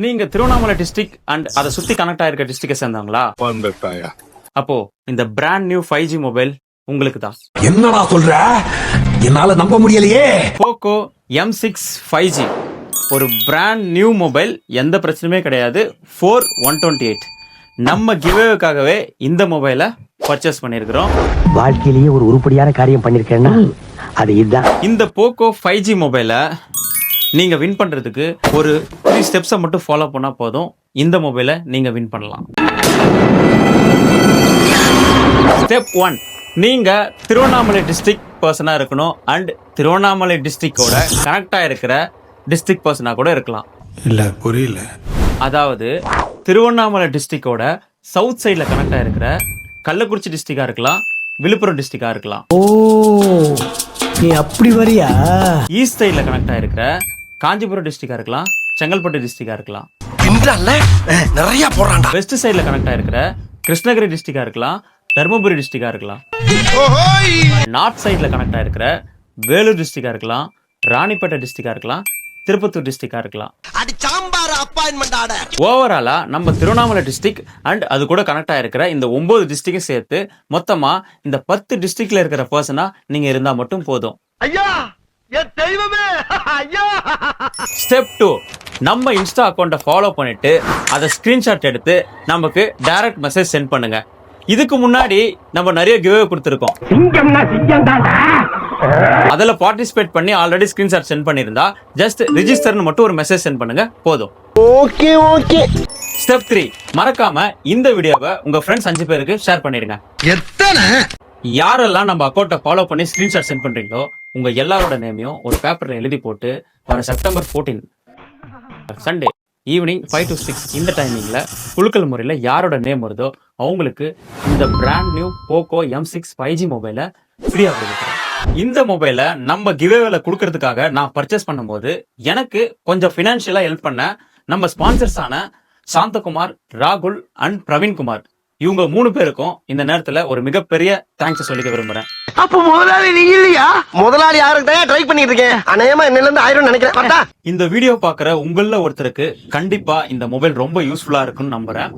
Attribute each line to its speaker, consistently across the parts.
Speaker 1: நீங்க Tiruvannamalai district and அதை சுத்தி கனெக்ட் ஆயிருக்க டிஸ்ட்ரிக்டை சேர்ந்தவங்களா? அப்போ இந்த பிராண்ட் நியூ 5G மொபைல் உங்களுக்கு தான்.
Speaker 2: என்னடா சொல்ற? என்னால நம்ப முடியலையே.
Speaker 1: போக்கோ M6 5G ஒரு பிராண்ட் நியூ மொபைல், எந்த பிரச்சனையுமே கிடையாது. 4128 நம்ம கிவ்அவேக்காகவே இந்த மொபைலை பர்ச்சேஸ் பண்ணியிருக்கிறோம்.
Speaker 3: வாழ்க்கையிலேயே ஒரு உருப்படியான காரியம் பண்ணிருக்கேன்னா அது இதுதான்.
Speaker 1: இந்த போக்கோ 5G மொபைலை நீங்க வின் பண்றதுக்கு ஒரு 3 ஸ்டெப்ஸை மட்டும் ஃபாலோ பண்ணா போதும். இந்த மொபைலை நீங்க வின் பண்ணலாம். ஸ்டெப் 1, நீங்க திருவண்ணாமலை டிஸ்ட்ரிக்ட் பர்சனா இருக்கணும் அண்ட் திருவண்ணாமலை டிஸ்ட்ரிக்டோட கனெக்டா இருக்கிற டிஸ்ட்ரிக்ட் பர்சனா கூட இருக்கலாம்.
Speaker 2: இல்ல புரியல.
Speaker 1: அதாவது திருவண்ணாமலை டிஸ்ட்ரிக்டோட சவுத் சைட்ல கனெக்டா இருக்கிற கள்ளக்குறிச்சி டிஸ்ட்ரிக்டா இருக்கலாம், விழுப்புரம் டிஸ்ட்ரிக்டா இருக்கலாம்.
Speaker 3: ஓ, நீ அப்படி வரியா?
Speaker 1: ஈஸ்ட் சைட்ல கனெக்ட் ஆயிருக்கிற காஞ்சிபுரம் டிஸ்ட்ரிக்டா இருக்கலாம், செங்கல்பட்டு டிஸ்ட்ரிக்டா இருக்கலாம்.
Speaker 2: நிறைய போறான்டா.
Speaker 1: வெஸ்ட் சைட்ல கனெக்ட் ஆயிருக்கிற கிருஷ்ணகிரி டிஸ்ட்ரிக்டா இருக்கலாம், தருமபுரி டிஸ்ட்ரிக்டா இருக்கலாம். நார்த் சைட்ல கனெக்ட் ஆயிருக்கிற வேலூர் டிஸ்ட்ரிக்டா இருக்கலாம், ராணிப்பேட்டை டிஸ்ட்ரிக்டா இருக்கலாம், திருப்பத்தூர் டிஸ்ட்ரிக்டா இருக்கலாம். ஓவராலா நம்ம திருவண்ணாமலை டிஸ்ட்ரிக்ட் அண்ட் அது கூட கனெக்ட் ஆயிருக்கிற இந்த 9 டிஸ்ட்ரிக்ட் சேர்த்து மொத்தமா இந்த 10 டிஸ்ட்ரிக்ட்ல இருக்கிற பர்சனா நீங்க இருந்தா மட்டும் போதும். ஸ்டெப் 2, நம்ம இன்ஸ்டா அக்கௌண்ட்டை ஃபாலோ பண்ணிட்டு அதை ஸ்கிரீன்ஷாட் எடுத்து நமக்கு டைரக்ட் மெசேஜ் சென்ட் பண்ணுங்க. இதுக்கு முன்னாடி நம்ம நிறைய கிவ்அவே கொடுத்துருக்கோம். அதுல பார்ட்டிசிபேட் பண்ணி ஆல்ரெடி ஸ்கிரீன்ஷாட் சென்ட் பண்ணிருந்தா ஜஸ்ட் ரிஜிஸ்டர்னு மட்டும் ஒரு மெசேஜ் சென்ட் பண்ணுங்க போதும்.
Speaker 3: Okay okay.
Speaker 1: ஸ்டெப் 3, மறக்காம இந்த வீடியோவை உங்க ஃப்ரெண்ட்ஸ் 5 பேருக்கு ஷேர் பண்ணிடுங்க. யாரெல்லாம் நம்ம அக்கௌண்ட்டை ஃபாலோ பண்ணி ஸ்கிரீன்ஷாட் சென்ட் பண்றீங்களோ உங்க எல்லாரோட நேமையும் ஒரு பேப்பர்ல எழுதி போட்டு வர செப்டம்பர் 14 சண்டே ஈவினிங் 5 to 6 இந்த டைமிங்ல குலுக்கல் முறையில யாரோட நேம் வருதோ அவங்களுக்கு இந்த brand new Poco M6 5G மொபைலை ஃப்ரீயா கொடுக்குறோம். இந்த மொபைலை நம்ம கிவ்அவேல கொடுக்கறதுக்காக நான் பர்ச்சேஸ் பண்ணும்போது எனக்கு கொஞ்சம் ஃபினான்ஷியலா ஹெல்ப் பண்ண நம்ம ஸ்பான்சர்ஸான சாந்தகுமார், ராகுல் அண்ட் பிரவீன்குமார், இவங்க 3 பேருக்கும் இந்த நேரத்துல ஒரு மிகப்பெரிய தேங்க்ஸ் சொல்லிக்க விரும்புறேன்.
Speaker 3: அப்ப முதலாளி நீ இல்லையா? முதலாளி யாருக்கு தான் ட்ரை பண்ணிட்டு இருக்கேன். அநேகமா என்னல இருந்து ஆயிரும் நினைக்கிறேன்.
Speaker 1: இந்த வீடியோ பாக்குற உங்கள ஒருத்தருக்கு கண்டிப்பா இந்த மொபைல் ரொம்ப யூஸ்ஃபுல்லா இருக்கும்னு நம்புறேன்.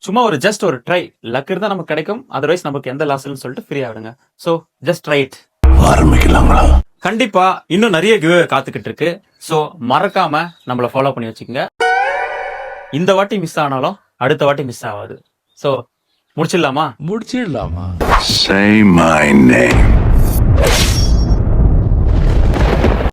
Speaker 1: சும்மா ஒரு ஜஸ்ட் ஒரு ட்ரை, லக் இருந்தா நமக்கு கிடைக்கும், அதர்வைஸ் நமக்கு எந்த லாஸ்ன்னு சொல்லிட்டு ஃப்ரீயா விடுங்க. So just try it.
Speaker 2: ஆரம்பிக்கலாங்களா?
Speaker 1: கண்டிப்பா இன்னும் நிறைய கிவ்அவே காத்துக்கிட்டு இருக்கு. சோ மறக்காம நம்மள ஃபாலோ பண்ணி வச்சுக்கோங்க. இந்த வாட்டி மிஸ் ஆனாலும் அடுத்த வாட்டி மிஸ் ஆகாது. சோ முடிச்சிடலாமா?
Speaker 2: Say my name.